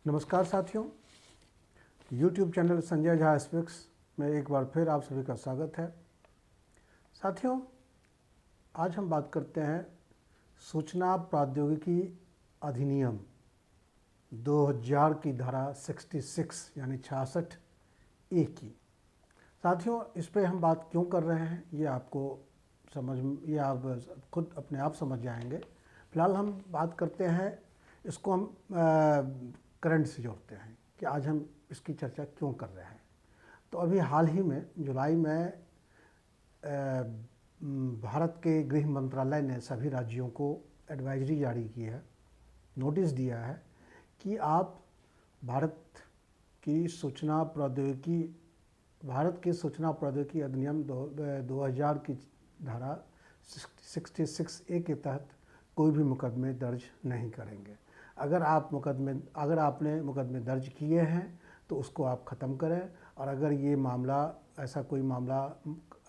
नमस्कार साथियों, YouTube channel Sanjay Jha speaks में एक बार फिर आप सभी का स्वागत है। साथियों, आज हम बात करते हैं सूचना प्रौद्योगिकी अधिनियम 2000 की धारा 66 यानी 66A की। साथियों, इस पे हम बात क्यों कर रहे हैं ये आप खुद अपने आप समझ जाएंगे। फिलहाल हम बात करते हैं, इसको हम करंट से जोड़ते हैं कि आज हम इसकी चर्चा क्यों कर रहे हैं। तो अभी हाल ही में जुलाई में भारत के गृह मंत्रालय ने सभी राज्यों को एडवाइजरी जारी की है, नोटिस दिया है कि आप भारत के सूचना प्रौद्योगिकी अधिनियम 2000 की धारा 66A के तहत कोई भी मुकदमे दर्ज नहीं करेंगे। अगर आपने मुकदमे दर्ज किए हैं तो उसको आप ख़त्म करें, और अगर ये ऐसा कोई मामला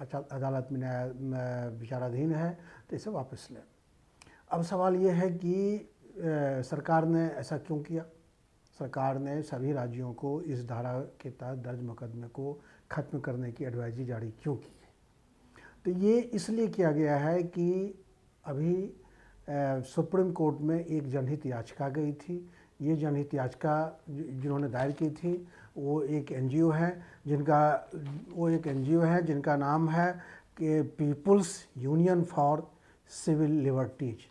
अदालत में विचाराधीन है तो इसे वापस लें। अब सवाल ये है कि सरकार ने ऐसा क्यों किया। सरकार ने सभी राज्यों को इस धारा के तहत दर्ज मुकदमे को ख़त्म करने की एडवाइजरी जारी क्यों की है। तो ये इसलिए किया गया है कि अभी सुप्रीम कोर्ट में एक जनहित याचिका गई थी। ये जनहित याचिका जिन्होंने दायर की थी वो एक एनजीओ है जिनका नाम है कि People's Union for Civil Liberties.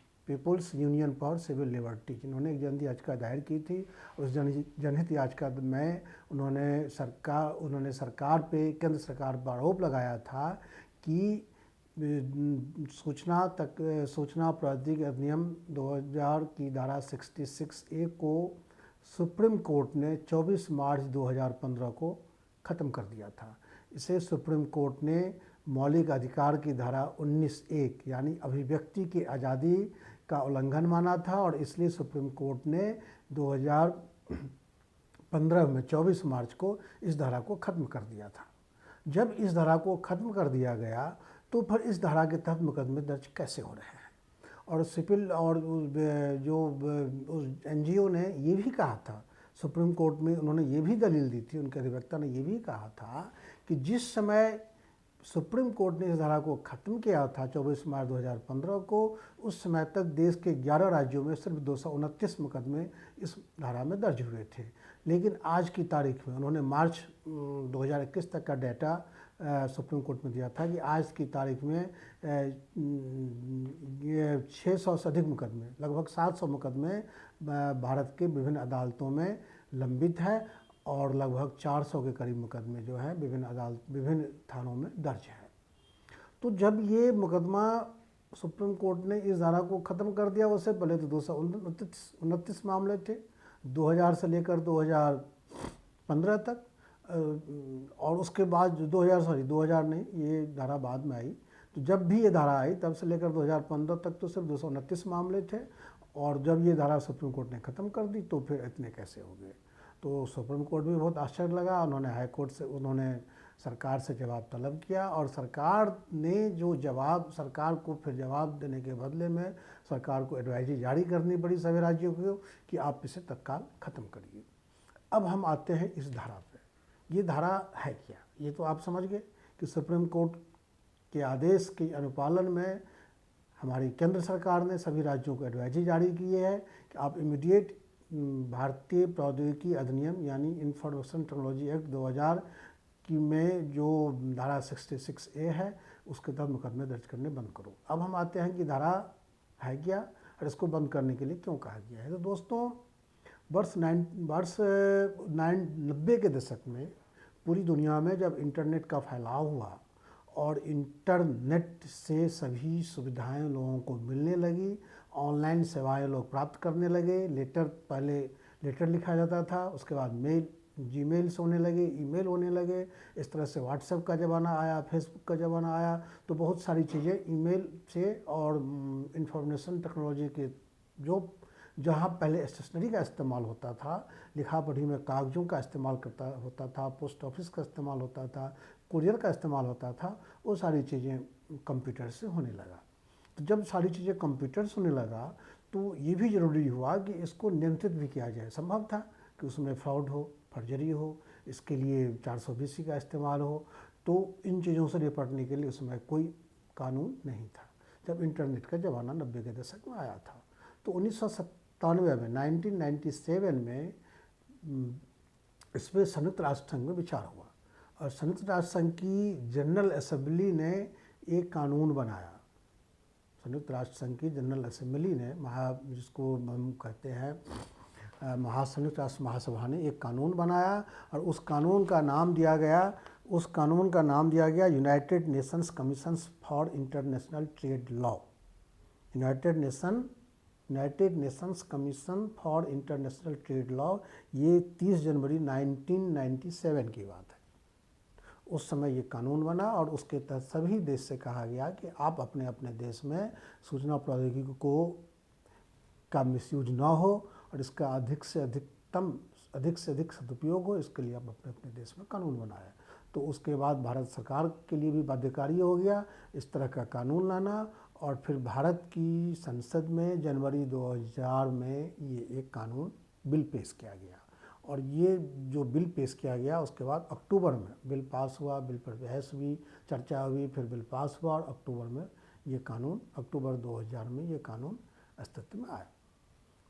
इन्होंने एक जनहित याचिका दायर की थी। उस जनहित याचिका में उन्होंने सरकार पे, केंद्र सरकार पर आरोप लगाया था कि सूचना प्रौद्योगिकी अधिनियम 2000 की धारा 66A को सुप्रीम कोर्ट ने 24 मार्च 2015 को ख़त्म कर दिया था। इसे सुप्रीम कोर्ट ने मौलिक अधिकार की धारा 19(1) यानी अभिव्यक्ति की आज़ादी का उल्लंघन माना था, और इसलिए सुप्रीम कोर्ट ने 2015 में 24 मार्च को इस धारा को ख़त्म कर दिया था। जब इस धारा को ख़त्म कर दिया गया तो फिर इस धारा के तहत मुकदमे दर्ज कैसे हो रहे हैं। और उस एनजीओ ने ये भी कहा था सुप्रीम कोर्ट में, उन्होंने ये भी दलील दी थी, उनके अधिवक्ता ने ये भी कहा था कि जिस समय सुप्रीम कोर्ट ने इस धारा को ख़त्म किया था 24 मार्च 2015 को, उस समय तक देश के 11 राज्यों में सिर्फ 229 मुकदमे इस धारा में दर्ज हुए थे। लेकिन आज की तारीख में उन्होंने मार्च 2021 तक का डाटा सुप्रीम कोर्ट में दिया था कि आज की तारीख में ये 600 से अधिक मुकदमे, लगभग 700 मुकदमे भारत के विभिन्न अदालतों में लंबित है, और लगभग 400 के करीब मुकदमे जो है विभिन्न थानों में दर्ज है। तो जब ये मुकदमा सुप्रीम कोर्ट ने इस धारा को ख़त्म कर दिया, उससे पहले तो 229 मामले थे 2000 से लेकर 2015 तक, और उसके बाद 2000 नहीं, ये धारा बाद में आई। तो जब भी ये धारा आई तब से लेकर 2015 तक तो सिर्फ 229 मामले थे, और जब ये धारा सुप्रीम कोर्ट ने ख़त्म कर दी तो फिर इतने कैसे हो गए। तो सुप्रीम कोर्ट भी बहुत आश्चर्य लगा। उन्होंने सरकार से जवाब तलब किया, और सरकार को फिर जवाब देने के बदले में सरकार को एडवाइजरी जारी करनी पड़ी सभी राज्यों को कि आप इसे तत्काल ख़त्म करिए। अब हम आते हैं इस धारा पे। ये धारा है क्या, ये तो आप समझ गए कि सुप्रीम कोर्ट के आदेश के अनुपालन में हमारी केंद्र सरकार ने सभी राज्यों को एडवाइजरी जारी की है कि आप इमीडिएट भारतीय प्रौद्योगिकी अधिनियम यानी इंफॉर्मेशन टेक्नोलॉजी एक्ट 2000 की में जो धारा 66A है उसके तहत मुकदमे दर्ज करने बंद करो। अब हम आते हैं कि धारा है क्या और इसको बंद करने के लिए क्यों कहा गया है। तो दोस्तों, वर्ष 90 के दशक में पूरी दुनिया में जब इंटरनेट का फैलाव हुआ और इंटरनेट से सभी सुविधाएं लोगों को मिलने लगी, ऑनलाइन सेवाएं लोग प्राप्त करने लगे। पहले लेटर लिखा जाता था, उसके बाद जीमेल्स होने लगे, ईमेल होने लगे, इस तरह से व्हाट्सएप का ज़माना आया, फेसबुक का ज़माना आया। तो बहुत सारी चीज़ें ईमेल से और इंफॉर्मेशन टेक्नोलॉजी के जहाँ पहले स्टेशनरी का इस्तेमाल होता था, लिखा पढ़ी में कागज़ों का इस्तेमाल होता था, पोस्ट ऑफिस का इस्तेमाल होता था, कुरियर का इस्तेमाल होता था, वो सारी चीज़ें कंप्यूटर से होने लगा। तो जब सारी चीज़ें कंप्यूटर से होने लगा तो ये भी ज़रूरी हुआ कि इसको नियंत्रित भी किया जाए। संभव था कि उसमें फ्रॉड हो, फर्जरी हो, इसके लिए 420 का इस्तेमाल हो। तो इन चीज़ों से निपटने के लिए उसमें कोई कानून नहीं था। जब इंटरनेट का ज़माना 90 के दशक में आया था तो 1997 में 1997 में इस पर संयुक्त राष्ट्र संघ में विचार हुआ और संयुक्त राष्ट्र संघ की जनरल असेंबली ने एक कानून बनाया। संयुक्त राष्ट्र संघ की जनरल असेंबली ने जिसको हम कहते हैं संयुक्त राष्ट्र महासभा ने एक कानून बनाया और उस कानून का नाम दिया गया United Nations commissions for international trade law. United Nations commission for international trade law. ये 30 जनवरी 1997 की बात है। उस समय ये कानून बना और उसके तहत सभी देश से कहा गया कि आप अपने अपने देश में सूचना प्रौद्योगिकी का मिसयूज ना हो और इसका अधिक से अधिक सदुपयोग हो, इसके लिए आप अपने अपने देश में कानून बनाए। तो उसके बाद भारत सरकार के लिए भी बाध्यकारी हो गया इस तरह का कानून लाना और फिर भारत की संसद में जनवरी 2000 में ये एक कानून बिल पेश किया गया और ये जो बिल पेश किया गया उसके बाद अक्टूबर में बिल पास हुआ, बिल पर बहस हुई, चर्चा हुई, फिर बिल पास हुआ और अक्टूबर 2000 में ये कानून अस्तित्व में आया।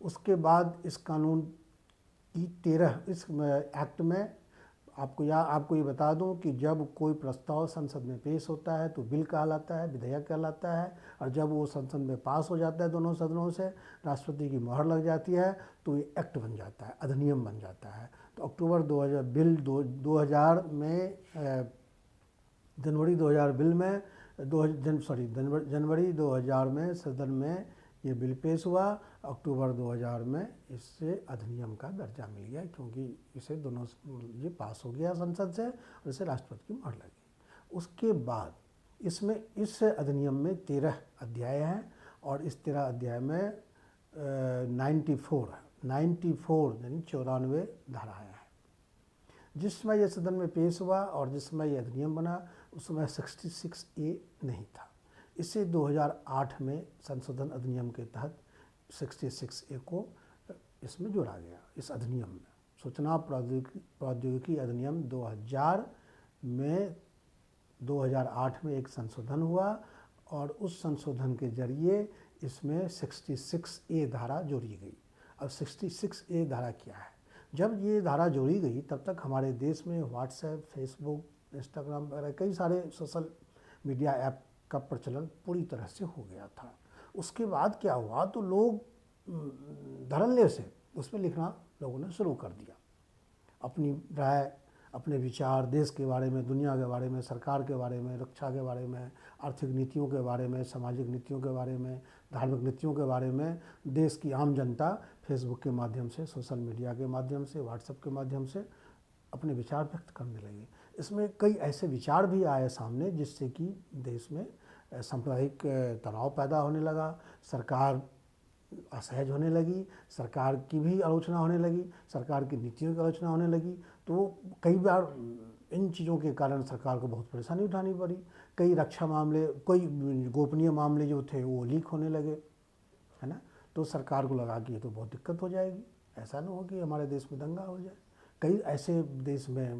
उसके बाद इस कानून की इस एक्ट में आपको ये बता दूं कि जब कोई प्रस्ताव संसद में पेश होता है तो बिल कहलाता है, विधेयक कहलाता है और जब वो संसद में पास हो जाता है दोनों सदनों से, राष्ट्रपति की मोहर लग जाती है तो ये एक्ट बन जाता है, अधिनियम बन जाता है। तो अक्टूबर 2000 बिल 2000 में जनवरी 2000 बिल में जनवरी 2000 में सदन में ये बिल पेश हुआ। अक्टूबर 2000 में इससे अधिनियम का दर्जा मिल गया क्योंकि ये पास हो गया संसद से और इसे राष्ट्रपति की मोहर लगी। उसके बाद इस अधिनियम में 13 अध्याय हैं और इस 13 अध्याय में 94 यानी 94 धाराएँ हैं। जिस समय ये सदन में पेश हुआ और जिस समय ये अधिनियम बना उस समय 66A नहीं था। इसे 2008 में संशोधन अधिनियम के तहत 66A को इसमें जोड़ा गया। इस अधिनियम में सूचना प्रौद्योगिकी अधिनियम 2008 में एक संशोधन हुआ और उस संशोधन के जरिए इसमें 66A धारा जोड़ी गई। अब 66A धारा क्या है? जब ये धारा जोड़ी गई तब तक हमारे देश में व्हाट्सएप, फेसबुक, इंस्टाग्राम वगैरह कई सारे सोशल मीडिया ऐप का प्रचलन पूरी तरह से हो गया था। उसके बाद क्या हुआ तो लोग धड़ल्ले से उसमें लिखना लोगों ने शुरू कर दिया, अपनी राय, अपने विचार देश के बारे में, दुनिया के बारे में, सरकार के बारे में, रक्षा के बारे में, आर्थिक नीतियों के बारे में, सामाजिक नीतियों के बारे में, धार्मिक नीतियों के बारे में देश की आम जनता फेसबुक के माध्यम से, सोशल मीडिया के माध्यम से, व्हाट्सएप के माध्यम से अपने विचार व्यक्त करने लगे। इसमें कई ऐसे विचार भी आए सामने जिससे कि देश में सांप्रदायिक तनाव पैदा होने लगा, सरकार असहज होने लगी, सरकार की भी आलोचना होने लगी, सरकार की नीतियों की आलोचना होने लगी। तो कई बार इन चीज़ों के कारण सरकार को बहुत परेशानी उठानी पड़ी। कई रक्षा मामले, कोई गोपनीय मामले जो थे वो लीक होने लगे, है ना। तो सरकार को लगा कि ये तो बहुत दिक्कत हो जाएगी, ऐसा ना हो कि हमारे देश में दंगा हो जाए। कई ऐसे देश में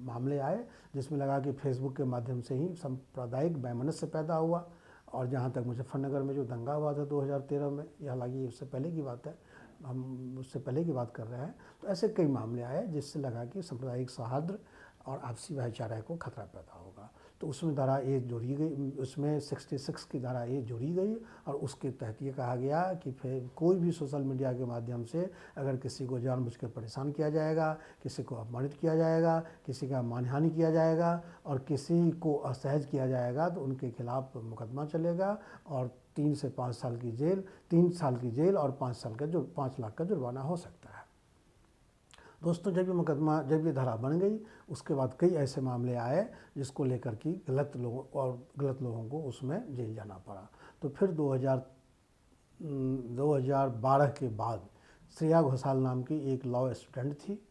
मामले आए जिसमें लगा कि फेसबुक के माध्यम से ही सांप्रदायिक वैमनस्य पैदा हुआ। और जहाँ तक मुजफ्फरनगर में जो दंगा हुआ था 2013 में, यह हालांकि उससे पहले की बात है, हम उससे पहले की बात कर रहे हैं। तो ऐसे कई मामले आए जिससे लगा कि सांप्रदायिक सौहार्द और आपसी भाईचारा को खतरा पैदा होगा। तो उसमें धारा ए जोड़ी गई, उसमें 66 की धारा ए जोड़ी गई और उसके तहत ये कहा गया कि फिर कोई भी सोशल मीडिया के माध्यम से अगर किसी को जानबूझकर परेशान किया जाएगा, किसी को अपमानित किया जाएगा, किसी का मानहानि किया जाएगा और किसी को असहज किया जाएगा तो उनके खिलाफ मुकदमा चलेगा और 3 से 5 साल की जेल, 3 साल की जेल और 5 लाख का जुर्माना हो सकता है। दोस्तों, जब ये धारा बन गई उसके बाद कई ऐसे मामले आए जिसको लेकर कि गलत लोगों को उसमें जेल जाना पड़ा। तो फिर 2012 के बाद श्रेया घोषाल नाम की एक लॉ स्टूडेंट थी।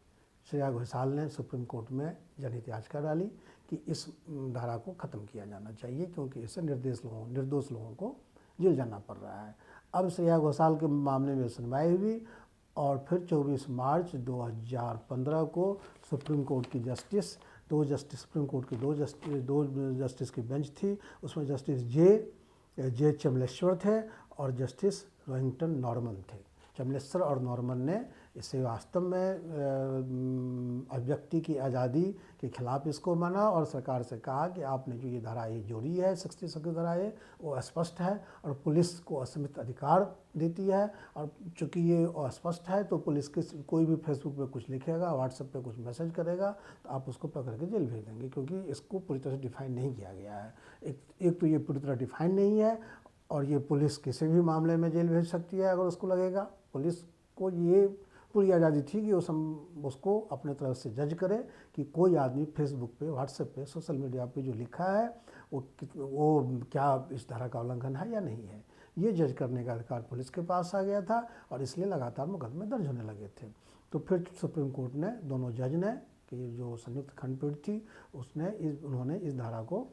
श्रेया घोषाल ने सुप्रीम कोर्ट में जनहित याचिका डाली कि इस धारा को ख़त्म किया जाना चाहिए क्योंकि इससे निर्दोष लोगों को जेल जाना पड़ रहा है। अब श्रेया घोषाल के मामले में सुनवाई हुई और फिर 24 मार्च 2015 को सुप्रीम कोर्ट की सुप्रीम कोर्ट की दो जस्टिस की बेंच थी, उसमें जस्टिस जे चमलेश्वर थे और जस्टिस रोहिंगटन नॉर्मन थे। चमलेश्वर और नॉर्मन ने इसे वास्तव में अभिव्यक्ति की आज़ादी के खिलाफ इसको माना और सरकार से कहा कि आपने जो ये धारा ये जोड़ी है 66 की धारा है वो अस्पष्ट है और पुलिस को असीमित अधिकार देती है, और चूँकि ये अस्पष्ट है तो पुलिस के कोई भी फेसबुक पे कुछ लिखेगा, व्हाट्सएप पे कुछ मैसेज करेगा तो आप उसको पकड़ के जेल भेज देंगे, क्योंकि इसको पूरी तरह से डिफाइन नहीं किया गया है। एक तो ये पूरी तरह डिफाइन नहीं है और ये पुलिस किसी भी मामले में जेल भेज सकती है अगर उसको लगेगा। पुलिस को ये पूरी आज़ादी थी कि उसको अपने तरफ से जज करे कि कोई आदमी फेसबुक पे, व्हाट्सएप पे, सोशल मीडिया पे जो लिखा है वो क्या इस धारा का उल्लंघन है या नहीं है। ये जज करने का अधिकार पुलिस के पास आ गया था और इसलिए लगातार मुकदमे दर्ज होने लगे थे। तो फिर सुप्रीम कोर्ट ने, दोनों जज ने, कि जो संयुक्त खंडपीठ थी उन्होंने इस धारा को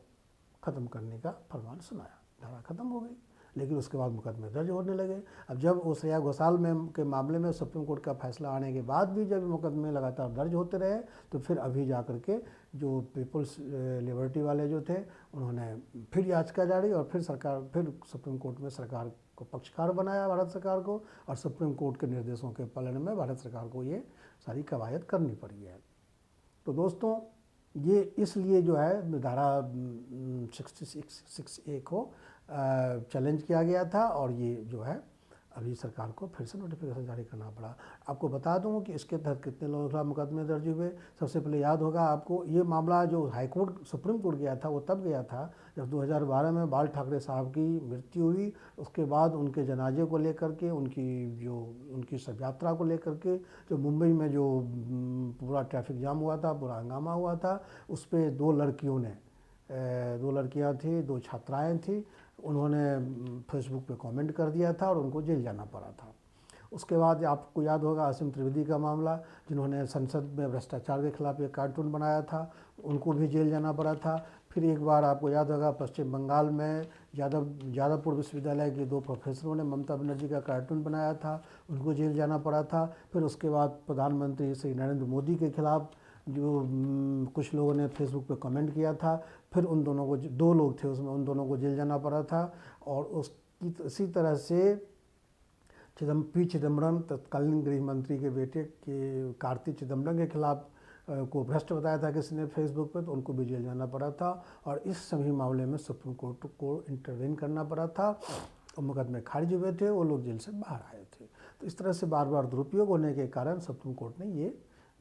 ख़त्म करने का फरमान सुनाया। धारा ख़त्म हो गई, लेकिन उसके बाद मुकदमे दर्ज होने लगे। अब जब वो श्रेया घोषाल के मामले में सुप्रीम कोर्ट का फैसला आने के बाद भी जब मुकदमे लगातार दर्ज होते रहे तो फिर अभी जा कर के जो पीपल्स लिबर्टी वाले जो थे उन्होंने फिर याचिका जारी और फिर सुप्रीम कोर्ट में सरकार को पक्षकार बनाया, भारत सरकार को, और सुप्रीम कोर्ट के निर्देशों के पालन में भारत सरकार को ये सारी कवायद करनी पड़ी है। तो दोस्तों ये इसलिए जो है धारा 66A को चैलेंज किया गया था और ये जो है अभी सरकार को फिर से नोटिफिकेशन जारी करना पड़ा। आपको बता दूं कि इसके तहत कितने लोगों के खिलाफ मुकदमे दर्ज हुए। सबसे पहले याद होगा आपको, ये मामला जो हाईकोर्ट सुप्रीम कोर्ट गया था वो तब गया था जब 2012 में बाल ठाकरे साहब की मृत्यु हुई। उसके बाद उनके जनाजे को लेकर के, उनकी शव यात्रा को लेकर के जो मुंबई में जो पूरा ट्रैफिक जाम हुआ था, पूरा हंगामा हुआ था, उस पर दो लड़कियां थी, दो छात्राएं थी, उन्होंने फेसबुक पे कमेंट कर दिया था और उनको जेल जाना पड़ा था। उसके बाद आपको याद होगा असीम त्रिवेदी का मामला, जिन्होंने संसद में भ्रष्टाचार के खिलाफ एक कार्टून बनाया था, उनको भी जेल जाना पड़ा था। फिर एक बार आपको याद होगा पश्चिम बंगाल में यादवपुर विश्वविद्यालय के दो प्रोफेसरों ने ममता बनर्जी का कार्टून बनाया था, उनको जेल जाना पड़ा था। फिर उसके बाद प्रधानमंत्री श्री नरेंद्र मोदी के खिलाफ जो कुछ लोगों ने फेसबुक पे कमेंट किया था, फिर उन दोनों को, दो लोग थे उसमें, उन दोनों को जेल जाना पड़ा था। और इसी तरह से चिदम्बरम, तत्कालीन गृह मंत्री के बेटे के कार्ति चिदम्बरम के खिलाफ को भ्रष्ट बताया था किसी ने फेसबुक पे, तो उनको भी जेल जाना पड़ा था। और इस सभी मामले में सुप्रीम कोर्ट को इंटरवेन करना पड़ा था और मुकदमे खारिज हुए थे, वो लोग जेल से बाहर आए थे। तो इस तरह से बार बार दुरुपयोग होने के कारण सुप्रीम कोर्ट ने ये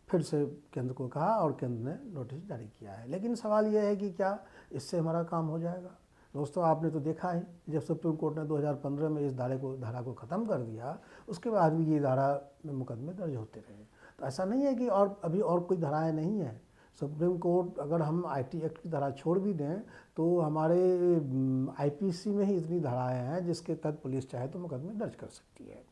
फिर से केंद्र को कहा और केंद्र ने नोटिस जारी किया है। लेकिन सवाल यह है कि क्या इससे हमारा काम हो जाएगा? दोस्तों आपने तो देखा है जब सुप्रीम कोर्ट ने 2015 में इस धारा को ख़त्म कर दिया, उसके बाद भी ये धारा में मुकदमे दर्ज होते रहे। तो ऐसा नहीं है कि अभी और कोई धाराएं नहीं हैं। सुप्रीम कोर्ट, अगर हम IT एक्ट की धारा छोड़ भी दें तो हमारे IPC में ही इतनी धाराएँ हैं जिसके तहत पुलिस चाहे तो मुकदमे दर्ज कर सकती है।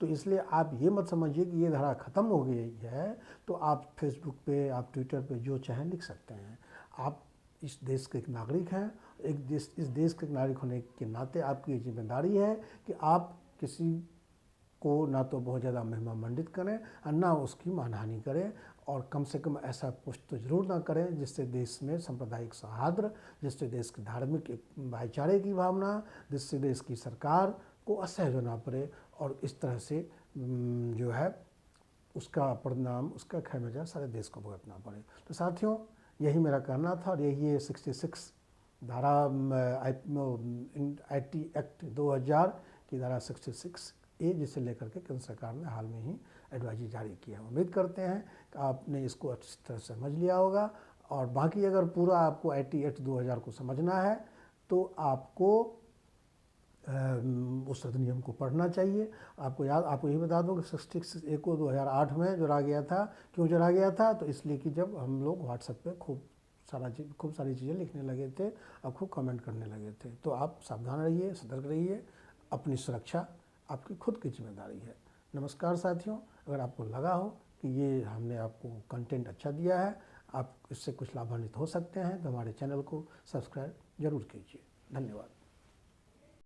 तो इसलिए आप ये मत समझिए कि ये धारा ख़त्म हो गई है तो आप फेसबुक पे, आप ट्विटर पे जो चाहें लिख सकते हैं। आप इस देश के एक नागरिक हैं, इस देश के नागरिक होने के नाते आपकी ये जिम्मेदारी है कि आप किसी को ना तो बहुत ज़्यादा महिमामंडित करें और ना उसकी मानहानि करें, और कम से कम ऐसा पोस्ट तो ज़रूर ना करें जिससे देश में सांप्रदायिक सौहार्द, जिससे देश के धार्मिक भाईचारे की भावना, जिससे देश की सरकार को असहज होना पड़े और इस तरह से जो है उसका परिणाम, उसका खमियाजा सारे देश को भुगतना पड़े। तो साथियों यही मेरा कहना था और यही है 66 धारा IT एक्ट 2000 की धारा 66A जिसे लेकर के केंद्र सरकार ने हाल में ही एडवाइजरी जारी की है। उम्मीद करते हैं कि आपने इसको अच्छी तरह से समझ लिया होगा, और बाकी अगर पूरा आपको IT एक्ट 2000 को समझना है तो आपको उस अधिनियम को पढ़ना चाहिए। आपको यही बता दूं कि 66A को 2008 में जोड़ा गया था। क्यों जोड़ा गया था? तो इसलिए कि जब हम लोग व्हाट्सएप पे खूब सारी चीज़ें लिखने लगे थे और खूब कमेंट करने लगे थे। तो आप सावधान रहिए, सतर्क रहिए, अपनी सुरक्षा आपकी खुद की जिम्मेदारी है। नमस्कार साथियों, अगर आपको लगा हो कि ये हमने आपको कंटेंट अच्छा दिया है, आप इससे कुछ लाभान्वित हो सकते हैं, तो हमारे चैनल को सब्सक्राइब जरूर कीजिए। धन्यवाद।